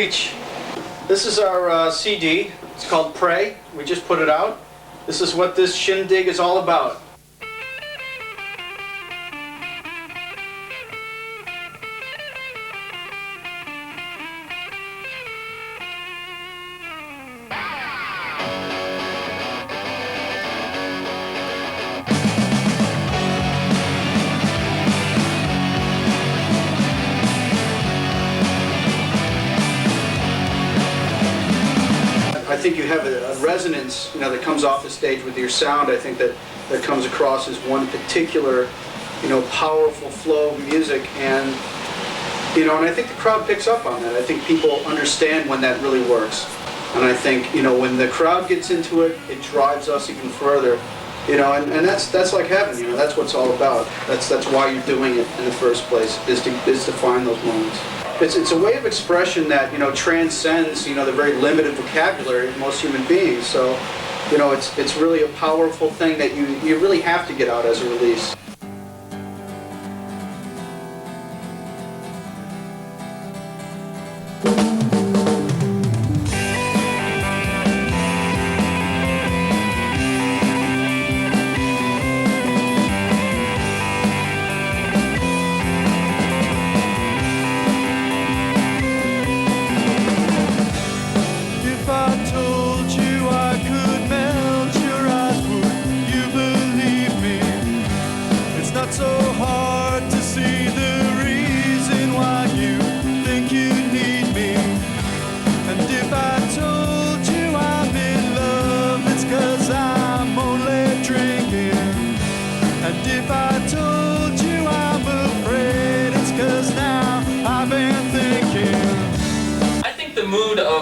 Reach. This is our CD. It's called Pray. We just put it out. This is what this shindig is all about. I think you have a resonance, that comes off the stage with your sound. I think that comes across as one particular, powerful flow of music, and and I think the crowd picks up on that. I think people understand when that really works, and I think when the crowd gets into it, it drives us even further, and that's like heaven. That's what it's all about. That's why you're doing it in the first place, is to find those moments. It's a way of expression that transcends the very limited vocabulary of most human beings. So it's really a powerful thing that you really have to get out as a release.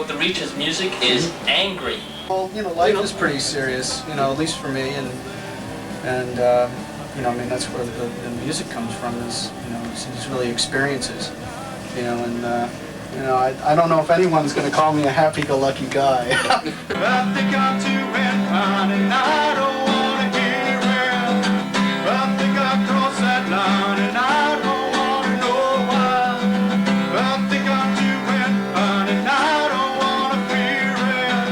The Reach's music is angry. Well, life is pretty serious, at least for me, and I mean, that's where the music comes from, is, it's really experiences, and I don't know if anyone's going to call me a happy-go-lucky guy. I think I'm too fine and I don't want to hear it. I think I crossed that line and I don't want to know why. I think I'm too fine and I don't want to fear it.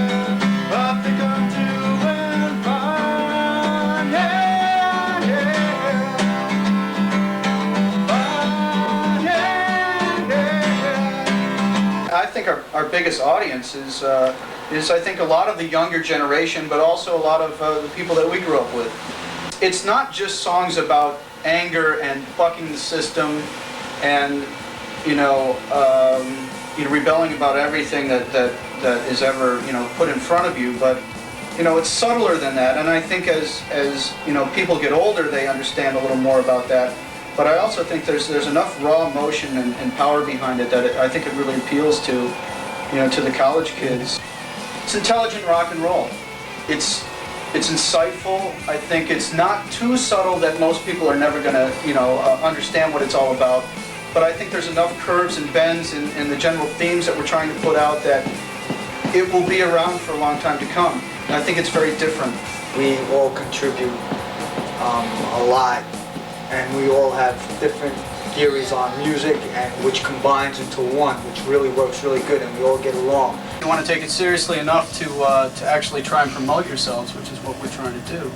I think I'm too fine, yeah, yeah. Fine, yeah, yeah. I think our biggest audience is I think a lot of the younger generation, but also a lot of the people that we grew up with. It's not just songs about anger and bucking the system and rebelling about everything that is ever put in front of you, but it's subtler than that. And I think as people get older, they understand a little more about that. But I also think there's enough raw emotion and power behind it that I think it really appeals to to the college kids. It's intelligent rock and roll. It's insightful. I think it's not too subtle that most people are never going to understand what it's all about. But I think there's enough curves and bends in the general themes that we're trying to put out that it will be around for a long time to come. And I think it's very different. We all contribute a lot, and we all have different theories on music, and which combines into one, which really works really good, and we all get along. You want to take it seriously enough to actually try and promote yourselves, which is what we're trying to do.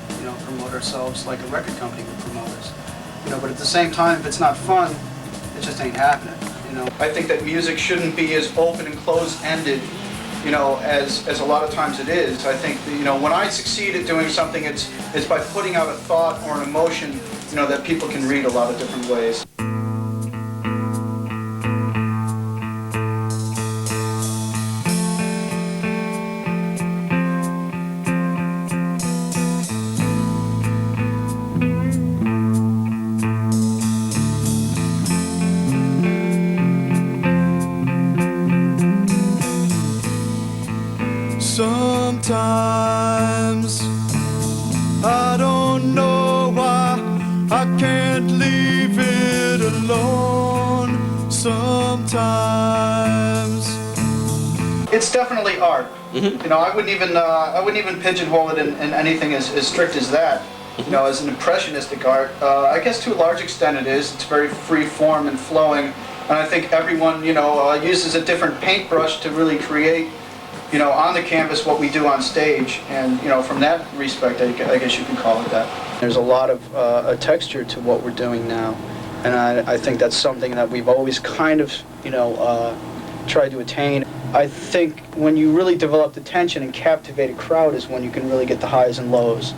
Promote ourselves like a record company would promote us. But at the same time, if it's not fun, it just ain't happening. I think that music shouldn't be as open and closed-ended, as a lot of times it is. I think when I succeed at doing something, it's by putting out a thought or an emotion, that people can read a lot of different ways. Sometimes I don't know why I can't leave it alone. Sometimes it's definitely art. Mm-hmm. I wouldn't even pigeonhole it in anything as strict as that. Mm-hmm. As an impressionistic art, I guess to a large extent it is. It's very free form and flowing. And I think everyone, uses a different paintbrush to really create, on the canvas what we do on stage. And, from that respect, I guess you could call it that. There's a lot of a texture to what we're doing now. And I think that's something that we've always kind of, tried to attain. I think when you really develop the tension and captivate a crowd is when you can really get the highs and lows.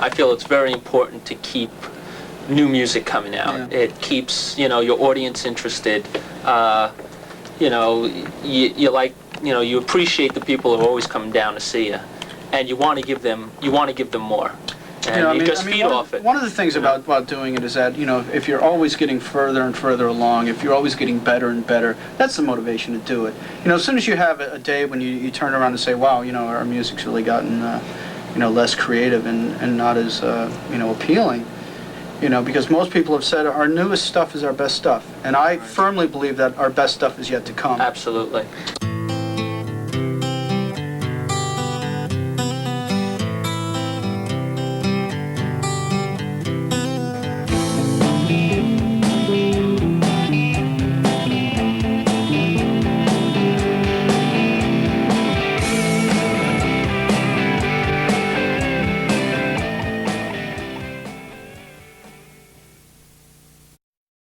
I feel it's very important to keep new music coming out. Yeah. It keeps, your audience interested. You appreciate the people who are always coming down to see you, and you want to give them more. And you just feed off it. One of the things about doing it is that, if you're always getting further and further along, if you're always getting better and better, that's the motivation to do it. As soon as you have a day when you turn around and say, wow, our music's really gotten, less creative and not as, appealing, because most people have said our newest stuff is our best stuff. And I firmly believe that our best stuff is yet to come. Absolutely.